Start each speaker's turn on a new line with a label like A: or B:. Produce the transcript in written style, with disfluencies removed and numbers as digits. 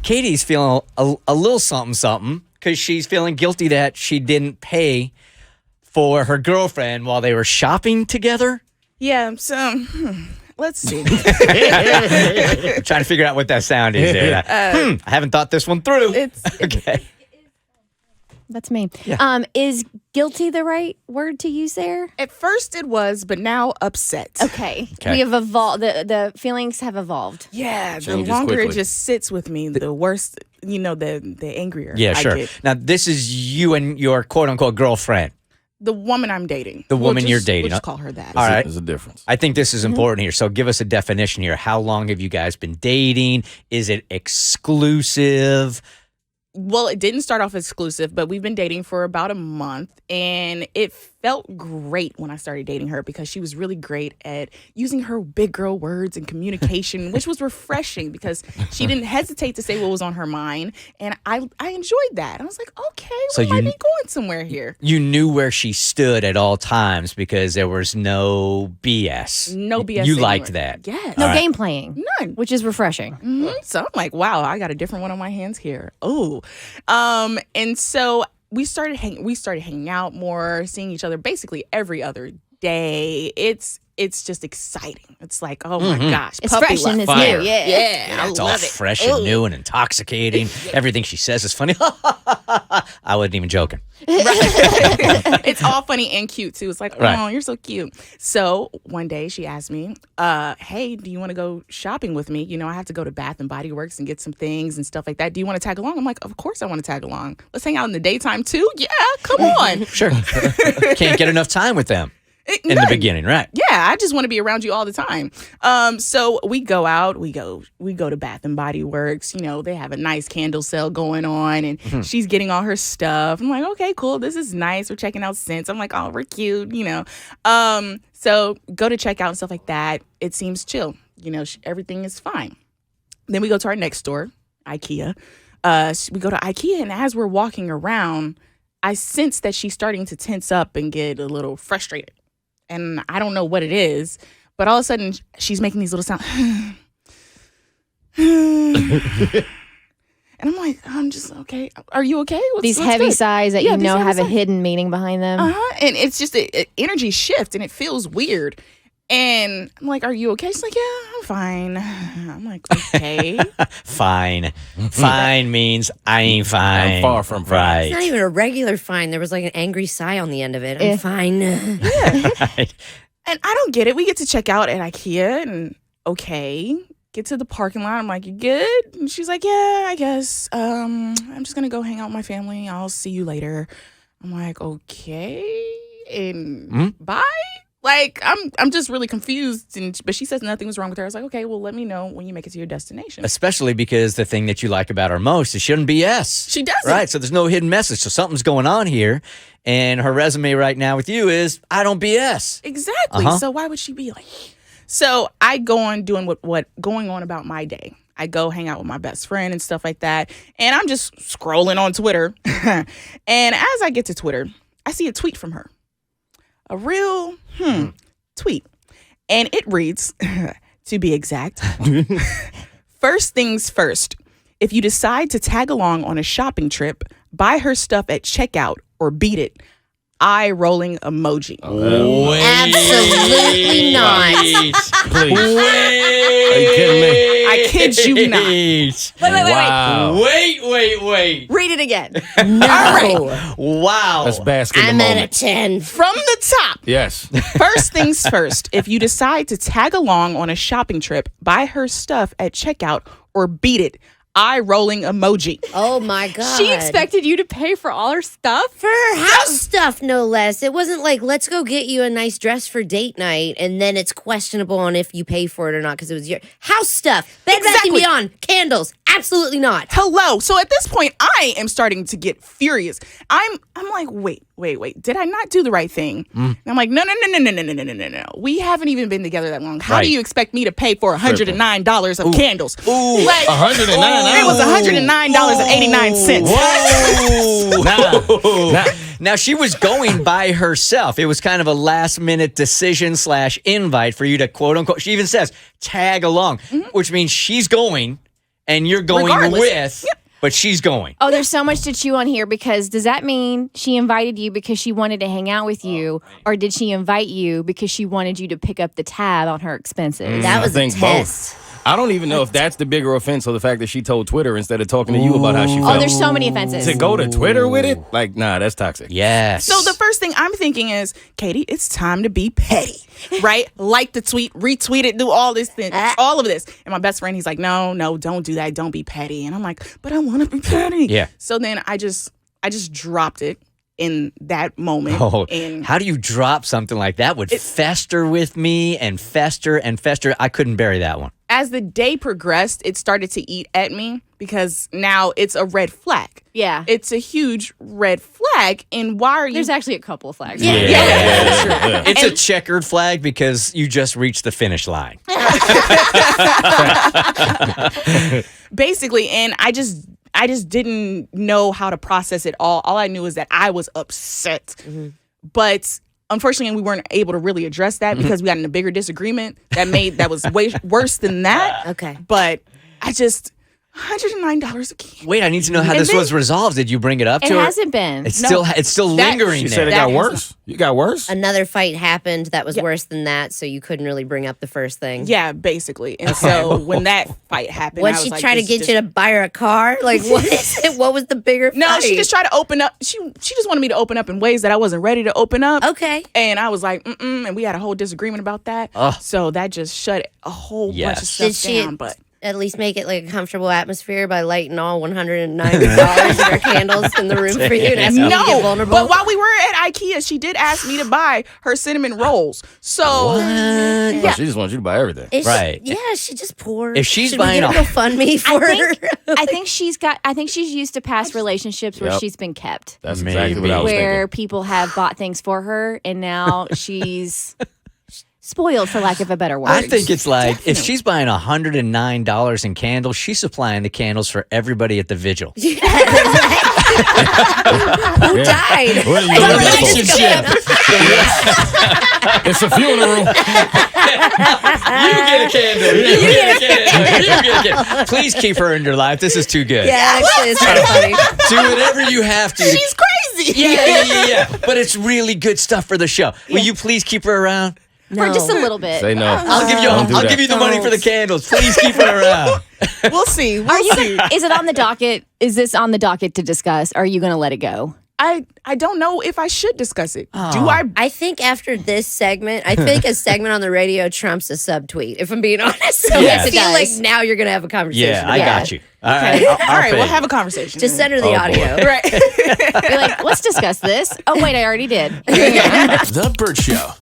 A: Katie's feeling a little something because she's feeling guilty that she didn't pay for her girlfriend while they were shopping together.
B: Yeah, so let's see.
A: I'm trying to figure out what that sound is there. I haven't thought this one through. Okay.
C: That's me.
A: Yeah.
C: Is guilty the right word to use there?
B: At first it was, but now upset.
C: Okay. We have evolved. The feelings have evolved.
B: Yeah, the
D: Changes
B: longer
D: quickly.
B: it just sits with me, the worse, the angrier
A: Yeah,
B: I
A: sure.
B: get.
A: Now, this is you and your quote-unquote girlfriend.
B: The woman I'm dating.
A: The woman you're dating.
B: We'll just call her that.
A: All right.
D: There's a difference.
A: I think this is important here. So give us a definition here. How long have you guys been dating? Is it exclusive?
B: Well, it didn't start off exclusive, but we've been dating for about a month, and it felt great when I started dating her because she was really great at using her big girl words and communication, which was refreshing because she didn't hesitate to say what was on her mind, and I enjoyed that. I was like, okay,
A: So
B: we might be going somewhere here.
A: You knew where she stood at all times because there was no BS.
B: No BS.
A: You
B: anywhere.
A: liked that.
B: Yes.
C: No game playing.
B: None.
C: Which is refreshing.
B: Mhm. So I'm like, wow, I got a different one on my hands here. Oh, and so we started hanging out more, seeing each other basically every other day. It's just exciting. It's like, oh my gosh,
C: It's
B: puppy
C: fresh and
B: love.
C: it's
A: Fire.
C: new. Yeah.
B: Yeah, I
A: It's all
B: love it.
A: fresh and new and intoxicating. Everything she says is funny. I wasn't even joking.
B: It's all funny and cute too. It's like, oh,
A: Right.
B: you're so cute. So one day she asked me, hey, do you want to go shopping with me? I have to go to Bath and Body Works and get some things and stuff like that. Do you want to tag along? I'm like, of course I want to tag along. Let's hang out in the daytime too. Yeah, come on.
A: Sure. Can't get enough time with them in the
B: None.
A: beginning, right?
B: Yeah, I just want to be around you all the time. So we go out, we go to Bath and Body Works. They have a nice candle sale going on, and she's getting all her stuff. I'm like, okay, cool, this is nice. We're checking out scents. I'm like, oh, we're cute, So go to checkout and stuff like that. It seems chill. Everything is fine. Then we go to our next store, IKEA. We go to IKEA, and as we're walking around, I sense that she's starting to tense up and get a little frustrated. And I don't know what it is, but all of a sudden she's making these little sounds. And I'm like, I'm just okay. Are you okay?
C: These
B: what's
C: heavy
B: good?
C: sighs that
B: Yeah,
C: you
B: these
C: know
B: heavy
C: have a
B: sighs.
C: hidden meaning behind them.
B: And it's just an energy shift, and it feels weird. And I'm like, are you okay? She's like, yeah, I'm fine. I'm like, okay.
A: Fine. Fine means I ain't fine.
D: I'm far from fine.
A: right.
E: It's not even a regular fine. There was like an angry sigh on the end of it. I'm fine.
A: Right.
B: And I don't get it. We get to check out at IKEA, and okay. Get to the parking lot. I'm like, you good? And she's like, yeah, I guess. I'm just gonna go hang out with my family. I'll see you later. I'm like, okay, and bye. Like, I'm just really confused. But she says nothing was wrong with her. I was like, okay, well, let me know when you make it to your destination.
A: Especially because the thing that you like about her most is she doesn't BS.
B: She doesn't.
A: Right. So there's no hidden message. So something's going on here. And her resume right now with you is I don't BS.
B: Exactly. So why would she be like? So I go on doing what going on about my day. I go hang out with my best friend and stuff like that. And I'm just scrolling on Twitter. And as I get to Twitter, I see a tweet from her. A real tweet. And it reads, to be exact, first things first. If you decide to tag along on a shopping trip, buy her stuff at checkout or beat it. Eye rolling emoji.
E: Absolutely not.
D: Please. Are you kidding me?
B: I kid you not.
D: Wow.
A: Wait.
C: Read it again.
E: No.
A: Wow.
D: Let's bask in the
E: I'm at a
D: moment.
E: 10.
B: From the top.
D: Yes.
B: First things first. If you decide to tag along on a shopping trip, buy her stuff at checkout or beat it. Eye rolling emoji.
E: Oh my God.
C: She expected you to pay for all her stuff?
E: For her house stuff, no less. It wasn't like, let's go get you a nice dress for date night, and then it's questionable on if you pay for it or not because it was your house stuff. Bed Bath
B: Exactly.
E: and Beyond, candles, absolutely not.
B: Hello. So at this point, I am starting to get furious. I'm like, wait. Did I not do the right thing? And I'm like, no. We haven't even been together that long. How
A: Right.
B: do you expect me to pay for $109 of candles?
A: Ooh.
B: Like,
D: $109.
B: it was $109.89.
D: Nah.
A: Now, she was going by herself. It was kind of a last minute decision / invite for you to quote unquote. She even says tag along, which means she's going and you're going
B: Regardless.
A: with, but she's going.
C: Oh, there's so much to chew on here because does that mean she invited you because she wanted to hang out with you, or did she invite you because she wanted you to pick up the tab on her expenses?
E: That was
D: I think
E: a test.
D: both. I don't even know if that's the bigger offense or the fact that she told Twitter instead of talking to you about how she felt.
C: Oh, there's so many offenses.
D: To go to Twitter with it? Like, nah, that's toxic.
A: Yes.
B: So the first thing I'm thinking is, Keity, it's time to be petty, right? Like the tweet, retweet it, do all this thing, all of this. And my best friend, he's like, no, don't do that. Don't be petty. And I'm like, but I want to be petty.
A: Yeah.
B: So then I just dropped it in that moment.
A: Oh,
B: And
A: how do you drop something like that? Would fester with me and fester and fester. I couldn't bury that one.
B: as the day progressed, it started to eat at me because now it's a red flag.
C: Yeah.
B: It's a huge red flag. And why are you?
C: There's actually a couple of flags.
B: Yeah.
A: It's a checkered flag because you just reached the finish line.
B: Basically, and I just didn't know how to process it all. All I knew is that I was upset. But unfortunately, we weren't able to really address that because we got in a bigger disagreement that was way worse than that.
E: Okay.
B: But I just $109 again.
A: Wait, I need to know how
B: And
A: this
B: then-
A: was resolved. Did you bring it up
C: It
A: to her?
C: hasn't been.
A: It's
B: No.
A: still
B: That-
A: lingering
D: She
A: there.
D: said it
B: That
D: got
B: has
D: worse. You got worse?
E: Another fight happened that was
B: Yeah.
E: worse than that, so you couldn't really bring up the first thing.
B: Yeah, basically. And so when that fight happened,
E: What
B: I was
E: she
B: like,
E: try to
B: this
E: get
B: just-
E: you to buy her a car? Like, what is it? What was the bigger
B: No,
E: fight?
B: she just tried to open up. She just wanted me to open up in ways that I wasn't ready to open up.
E: Okay.
B: And I was like, and we had a whole disagreement about that.
A: Ugh.
B: So that just shut a whole bunch
A: Yes.
B: of stuff
E: Did she
B: down. But
E: at least make it like a comfortable atmosphere by lighting all $190 of her candles in the room for you? And asking you to get
B: no,
E: vulnerable?
B: but while we were at IKEA, she did ask me to buy her cinnamon rolls. So
D: Oh, she just wants you to buy everything.
E: Is
A: Right.
E: She, yeah, she just poor.
A: If she's
E: Should
A: buying
E: we get a GoFundMe for her?
C: I think she's used to past relationships where
D: Yep.
C: she's been kept.
D: That's exactly what I was
C: Where
D: thinking.
C: people have bought things for her and now she's spoiled, for lack of a better word.
A: I think it's like if she's buying $109 in candles, she's supplying the candles for everybody at the vigil.
E: Who died?
D: What are you doing this for? It's a funeral.
A: You get a candle. You get a candle. You get a candle. Please keep her in your life. This is too good.
E: Yeah, actually, it's kind of funny.
A: Do whatever you have to.
B: she's crazy.
A: Yeah. But it's really good stuff for the show. Will you please keep her around?
C: For just a little bit.
D: Say no.
A: I'll give you.
D: Don't do
A: I'll
D: that.
A: give you the money for the candles. Please keep her around.
B: We'll see.
C: Are
B: We'll
C: you
B: see.
C: is it on the docket? Is this on the docket to discuss? Or are you going to let it go?
B: I don't know if I should discuss it. Do I?
E: I think after this segment, I think a segment on the radio trumps a subtweet, if I'm being honest. So
A: Yes.
E: I
C: It
E: feel like
C: does.
E: now you're going to have a conversation.
A: Yeah, I
E: about
A: got
E: it.
A: you. All right.
B: All right,
A: pay
B: we'll
A: you.
B: have a conversation.
E: Just send her the
D: Oh, boy.
E: audio.
B: right.
C: Be like, let's discuss this. Oh, wait, I already did.
F: The Bert Show.